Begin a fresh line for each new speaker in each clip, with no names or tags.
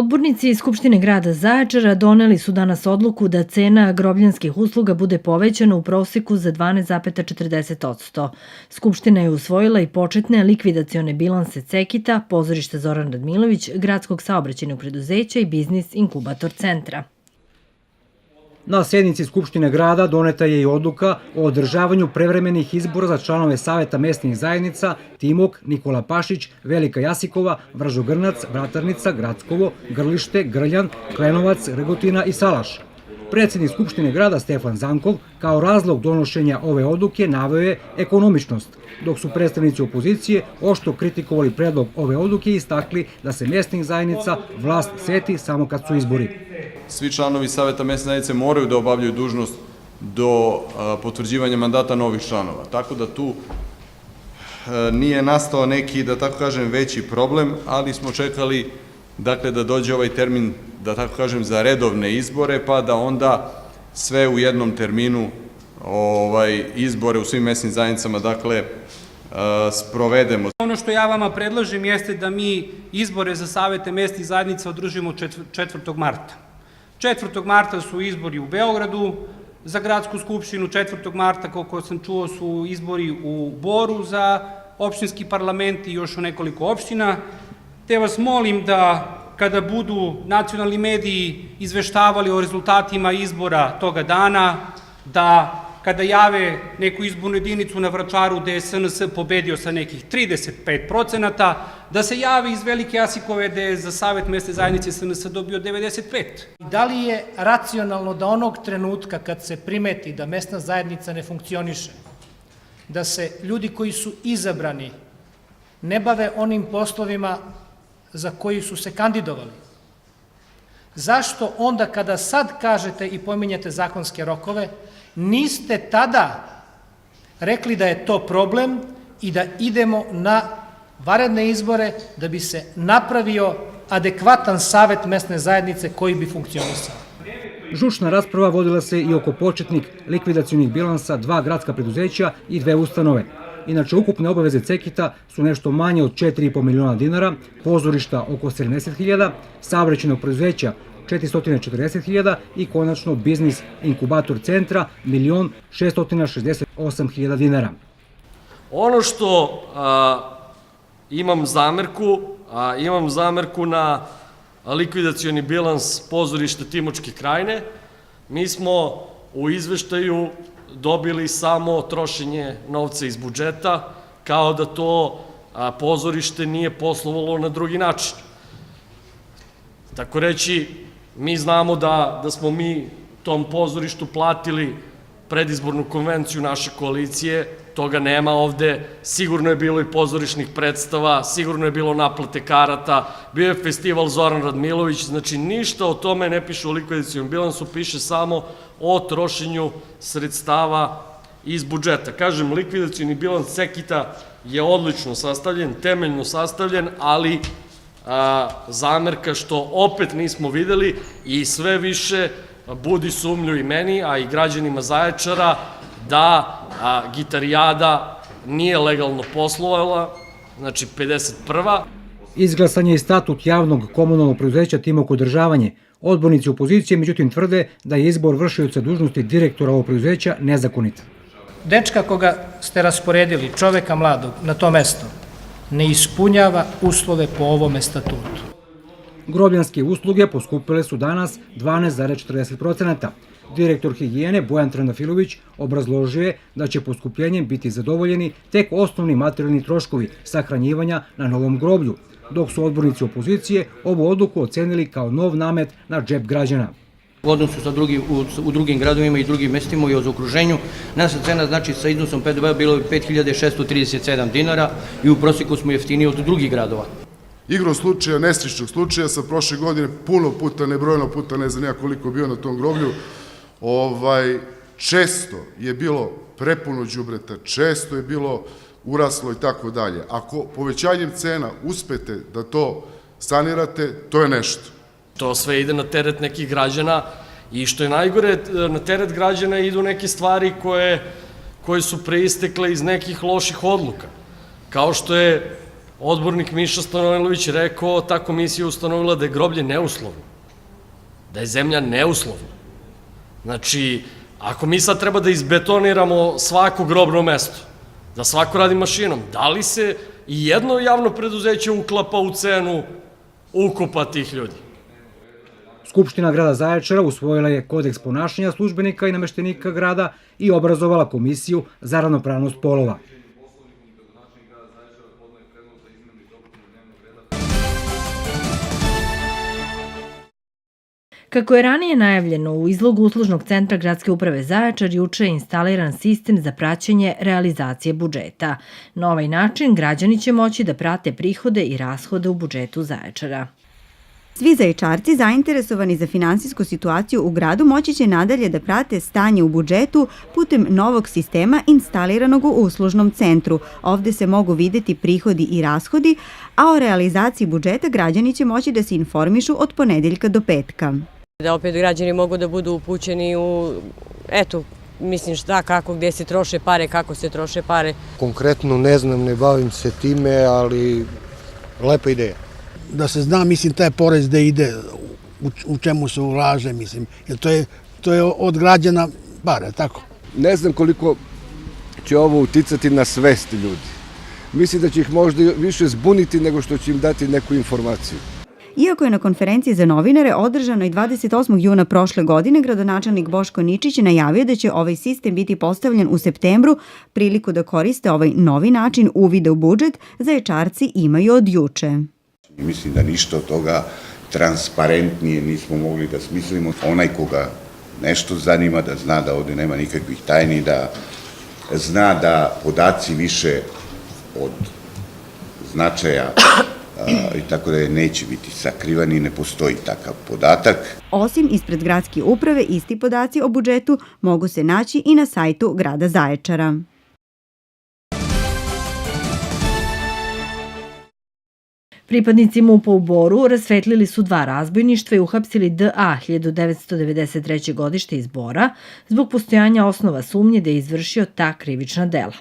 Odbornici Skupštine grada Zaječara doneli su danas odluku da cena grobljanskih usluga bude povećana u proseku za 12,40%. Skupština je usvojila i početne likvidacione bilanse Cekita, pozorišta Zoran Radmilović, Gradskog saobraćajnog preduzeća i Biznis inkubator centra.
Na sednici Skupštine grada doneta je i odluka o održavanju prevremenih izbora za članove Saveta mesnih zajednica Timok, Nikola Pašić, Velika Jasikova, Vržogrnac, Bratarnica, Gradskovo, Grlište, Grljan, Klenovac, Rgotina i Salaš. Predsednik Skupštine grada Stefan Zankov kao razlog donošenja ove odluke naveo je ekonomičnost, dok su predstavnici opozicije oštro kritikovali predlog ove odluke i istakli da se mesnih zajednica vlast seti samo kad su izbori.
Svi članovi Saveta mesne zajednice moraju da obavljaju dužnost do potvrđivanja mandata novih članova. Tako da tu nije nastao neki, da tako kažem, veći problem, ali smo čekali dakle da dođe ovaj termin, da tako kažem, za redovne izbore, pa da onda sve u jednom terminu izbore u svim mesnim zajednicama, dakle, sprovedemo.
Ono što ja vama predlažem jeste da mi izbore za savete mesnih zajednica održimo 4. marta. 4. marta su izbori u Beogradu za gradsku skupštinu, 4. marta, kako sam čuo, su izbori u Boru za opštinski parlament i još u nekoliko opština, te vas molim da kada budu nacionalni mediji izveštavali o rezultatima izbora toga dana, da kada jave neku izbornu jedinicu na Vračaru gde je SNS pobedio sa nekih 35%, da se javi iz Velike Jasikove gde je za Savet mesne zajednice SNS dobio 95%.
Da li je racionalno da onog trenutka kad se primeti da mesna zajednica ne funkcioniše, da se ljudi koji su izabrani ne bave onim poslovima za koji su se kandidovali? Zašto onda kada sad kažete i pominjete zakonske rokove, niste tada rekli da je to problem i da idemo na vanredne izbore da bi se napravio adekvatan savet mesne zajednice koji bi funkcionisao?
Žučna rasprava vodila se i oko početnih likvidacionih bilansa 2 gradska preduzeća i 2 ustanove. Inače, ukupne obaveze Cekita su nešto manje od 4,5 miliona dinara, pozorišta oko 70.000, saobraćajnog preduzeća 440.000 i konačno Biznis inkubator centra 1.668.000 dinara.
Ono što imam zamerku na likvidacioni bilans pozorišta Timočke krajine. Mi smo u izveštaju dobili samo trošenje novca iz budžeta, kao da to pozorište nije poslovalo na drugi način. Tako reći, mi znamo da smo mi tom pozorištu platili predizbornu konvenciju naše koalicije, toga nema ovde, sigurno je bilo i pozorišnih predstava, sigurno je bilo naplate karata, bio je festival Zoran Radmilović, znači ništa o tome ne piše u likvidacionom bilansu, piše samo o trošenju sredstava iz budžeta. Kažem, likvidacioni bilans Cekita je odlično sastavljen, temeljno sastavljen, ali zamerka što opet nismo videli i sve više budi sumnju i meni, a i građanima Zaječara, da Gitarijada nije legalno poslovala, znači 51.
Izglasan je i statut javnog komunalnog preduzeća Timok održavanje. Odbornici opozicije međutim tvrde da je izbor vršioca dužnosti direktora ovog preduzeća nezakonit.
Dečka koga ste rasporedili, čoveka mladog, na to mesto, ne ispunjava uslove po ovome statutu.
Grobljanske usluge poskupile su danas 12,40%. Direktor higijene Bojan Tranafilović obrazložio je da će poskupljenjem biti zadovoljeni tek osnovni materijalni troškovi sahranjivanja na novom groblju, dok su odbornici opozicije ovu odluku ocenili kao nov namet na džep građana.
U odnosu u drugim gradovima i drugim mestima i o zaokruženju, naša cena znači sa iznosom PDV-a bilo je 5.637 dinara i u prosjeku smo jeftiniji od drugih gradova.
Igrom slučaja, nesrećnog slučaja, sam prošle godine puno puta, nebrojeno puta, ne znam ja koliko bio na tom groblju, često je bilo prepuno đubreta, često je bilo uraslo i tako dalje. Ako povećanjem cena uspete da to sanirate, to je nešto.
To sve ide na teret nekih građana i što je najgore, na teret građana idu neke stvari koje su preistekle iz nekih loših odluka. Kao što je odbornik Miša Stanojlović rekao, ta komisija ustanovila da je groblje neuslovno, da je zemlja neuslovna. Znači, ako mi sad treba da izbetoniramo svako grobno mesto, da svako radi mašinom, da li se i jedno javno preduzeće uklapa u cenu ukopa tih ljudi?
Skupština grada Zaječara usvojila je kodeks ponašanja službenika i nameštenika grada i obrazovala komisiju za ravnopravnost polova.
Kako je ranije najavljeno, u izlogu uslužnog centra Gradske uprave Zaječar juče je instaliran sistem za praćenje realizacije budžeta. Na ovaj način građani će moći da prate prihode i rashode u budžetu Zaječara.
Svi Zaječarci zainteresovani za finansijsku situaciju u gradu moći će nadalje da prate stanje u budžetu putem novog sistema instaliranog u uslužnom centru. Ovde se mogu videti prihodi i rashodi, a o realizaciji budžeta građani će moći da se informišu od ponedeljka do petka.
Da opet građani mogu da budu upućeni u, mislim šta, kako, gde se troše pare, kako se troše pare.
Konkretno ne znam, ne bavim se time, ali lepa ideja.
Da se zna, mislim, taj porez da ide, u čemu se ulaže, mislim, jer to je od građana pare, tako?
Ne znam koliko će ovo uticati na svest ljudi. Mislim da će ih možda više zbuniti nego što će im dati neku informaciju.
Iako je na konferenciji za novinare održanoj 28. juna prošle godine, gradonačelnik Boško Ničić najavio da će ovaj sistem biti postavljen u septembru, priliku da koriste ovaj novi način uvida u budžet, Zaječarci imaju od juče.
Mislim da ništa od toga transparentnije nismo mogli da smislimo. Onaj koga nešto zanima, da zna da ovde nema nikakvih tajni, da zna da podaci više od značaja i tako da neće biti sakrivani, ne postoji takav podatak.
Osim ispred gradske uprave, isti podaci o budžetu mogu se naći i na sajtu grada Zaječara.
Pripadnici MUP-a u Boru rasvetlili su 2 razbojništva i uhapsili D.A. 1993. godište iz Bora zbog postojanja osnova sumnje da je izvršio ta krivična dela.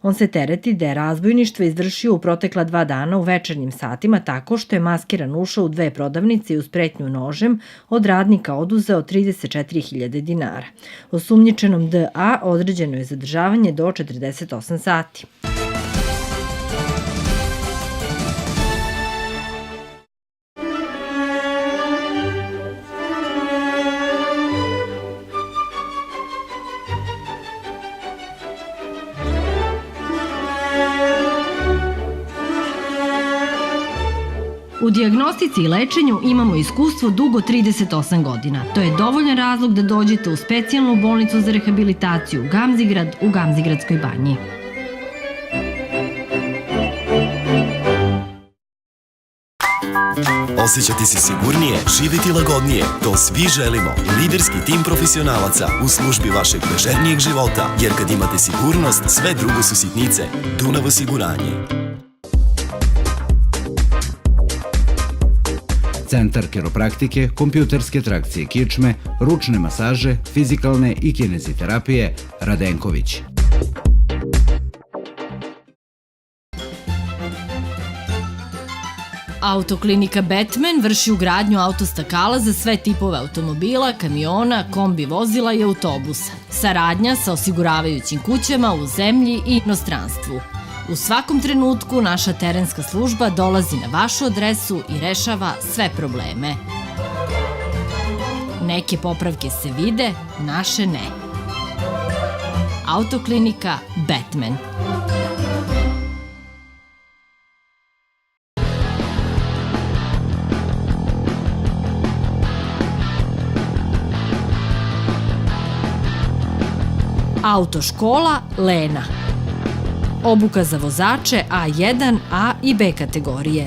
On se tereti da je razbojništvo izvršio u protekla 2 dana u večernjim satima tako što je maskiran ušao u 2 prodavnice i uz pretnju nožem od radnika oduzeo 34.000 dinara. Osumnjičenom D.A. određeno je zadržavanje do 48 sati. U dijagnostici i lečenju imamo iskustvo dugo 38 godina. To je dovoljan razlog da dođete u specijalnu bolnicu za rehabilitaciju Gamzigrad u Gamzigradskoj banji.
Osjećati se sigurnije, živjeti lagodnije, to svi želimo. Liderski tim profesionalaca u službi vašeg ležernijeg života, jer kad imate sigurnost, sve drugo su sitnice. Dunav osiguranje.
Centar keropraktike, kompjuterske trakcije kičme, ručne masaže, fizikalne i kineziterapije Radenković.
Autoklinika Batman vrši ugradnju autostakala za sve tipove automobila, kamiona, kombi vozila i autobusa. Saradnja sa osiguravajućim kućama u zemlji i inostranstvu. U svakom trenutku naša terenska služba dolazi na vašu adresu i rešava sve probleme. Neke popravke se vide, naše ne. Autoklinika Batman. Autoškola Lena. Obuka za vozače A1, A i B kategorije.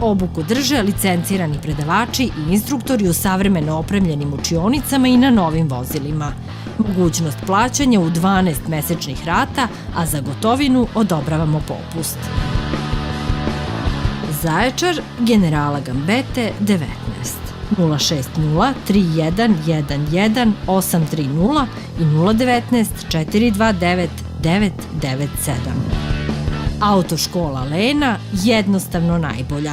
Obuku drže licencirani predavači i instruktori u savremeno opremljenim učionicama i na novim vozilima. Mogućnost plaćanja u 12 mesečnih rata, a za gotovinu odobravamo popust. Zaječar, Generala Gambete, 19. 060 3111 830 i 019 429 997. Autoškola Lena, jednostavno najbolja.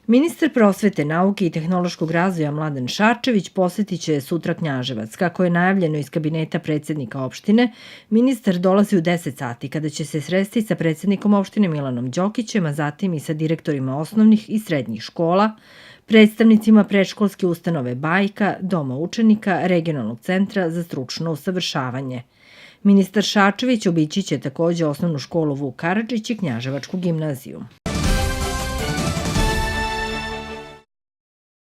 Ministar prosvete, nauke i tehnološkog razvoja Mladen Šarčević posetit će sutra Knjaževac. Kako je najavljeno iz kabineta predsjednika opštine, ministar dolazi u 10 sati kada će se sresti sa predsjednikom opštine Milanom Đokićem, a zatim i sa direktorima osnovnih i srednjih škola, predstavnicima predškolske ustanove Bajka, Doma učenika, Regionalnog centra za stručno usavršavanje. Ministar Šarčević obići će takođe osnovnu školu Vuk Karadžić i Knjaževačku gimnaziju.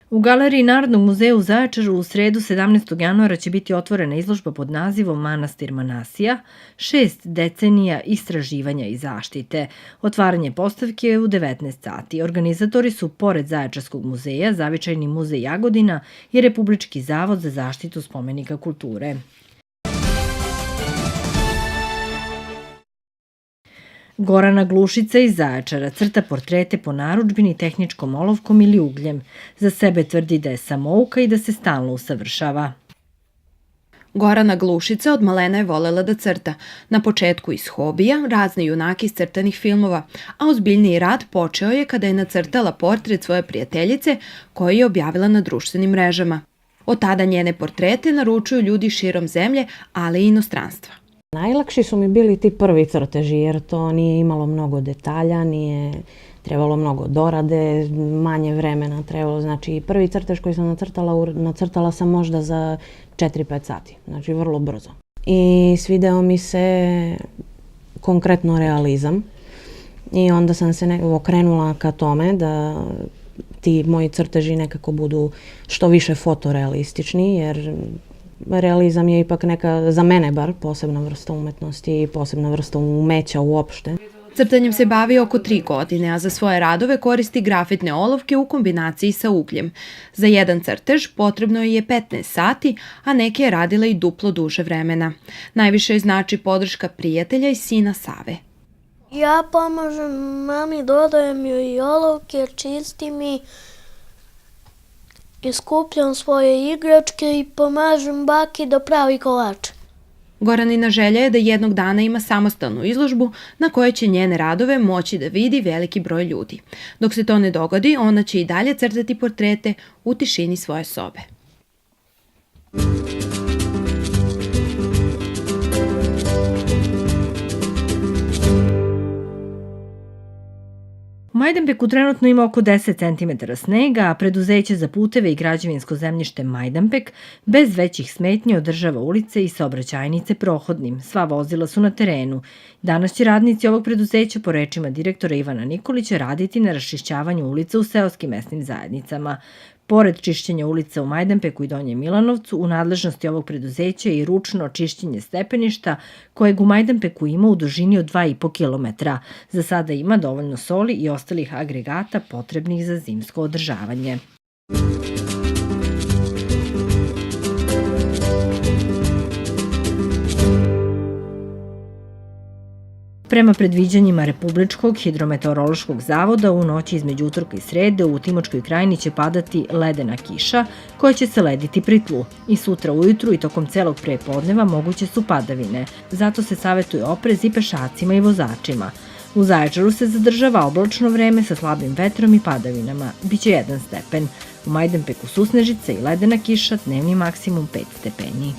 U Galeriji Narodnog muzeja u Zaječaru u sredu 17. januara će biti otvorena izložba pod nazivom Manastir Manasija, 6 decenija istraživanja i zaštite. Otvaranje postavke je u 19 sati. Organizatori su, pored Zaječarskog muzeja, Zavičajni muzej Jagodina i Republički zavod za zaštitu spomenika kulture. Gorana Glušica iz Zaječara crta portrete po narudžbini tehničkom olovkom ili ugljem. Za sebe tvrdi da je samouka i da se stalno usavršava.
Gorana Glušica od malena je volela da crta. Na početku iz hobija, razne junake iz crtanih filmova, a ozbiljniji rad počeo je kada je nacrtala portret svoje prijateljice koju je objavila na društvenim mrežama. Od tada njene portrete naručuju ljudi širom zemlje, ali i inostranstva.
Najlakši su mi bili ti prvi crteži jer to nije imalo mnogo detalja, nije trebalo mnogo dorade, manje vremena trebalo. Znači prvi crtež koji sam nacrtala sam možda za 4-5 sati, znači vrlo brzo. I svideo mi se konkretno realizam i onda sam se okrenula ka tome da ti moji crteži nekako budu što više fotorealistični jer realizam je ipak neka, za mene bar, posebna vrsta umetnosti i posebna vrsta umeća uopšte.
Crtanjem se bavi oko 3 godine, a za svoje radove koristi grafitne olovke u kombinaciji sa ugljem. Za jedan crtež potrebno je 15 sati, a neke je radila i duplo duže vremena. Najviše je znači podrška prijatelja i sina Save.
Ja pomažem mami, dodajem joj i olovke, čistim i skupljam svoje igračke i pomažem baki da pravi kolače.
Goranina želja je da jednog dana ima samostalnu izložbu na kojoj će njene radove moći da vidi veliki broj ljudi. Dok se to ne dogodi, ona će i dalje crtati portrete u tišini svoje sobe.
U Majdanpeku trenutno ima oko 10 cm snega, a preduzeće za puteve i građevinsko zemljište Majdanpek bez većih smetnji održava ulice i saobraćajnice prohodnim. Sva vozila su na terenu. Danas će radnici ovog preduzeća, po rečima direktora Ivana Nikolića, raditi na raščišćavanju ulica u seoskim mesnim zajednicama. Pored čišćenja ulica u Majdanpeku i Donjem Milanovcu, u nadležnosti ovog preduzeća je i ručno čišćenje stepeništa, kojeg u Majdanpeku ima u dužini od 2,5 km. Za sada ima dovoljno soli i ostalih agregata potrebnih za zimsko održavanje. Prema predviđanjima Republičkog hidrometeorološkog zavoda, u noći između utorka i srede u Timočkoj krajini će padati ledena kiša koja će se lediti pri tlu. I sutra ujutru i tokom celog prepodneva moguće su padavine. Zato se savetuje oprez i pešacima i vozačima. U Zaječaru se zadržava oblačno vreme sa slabim vetrom i padavinama. Biće 1 stepen. U Majdanpeku susnežice i ledena kiša, dnevni maksimum 5 stepeni.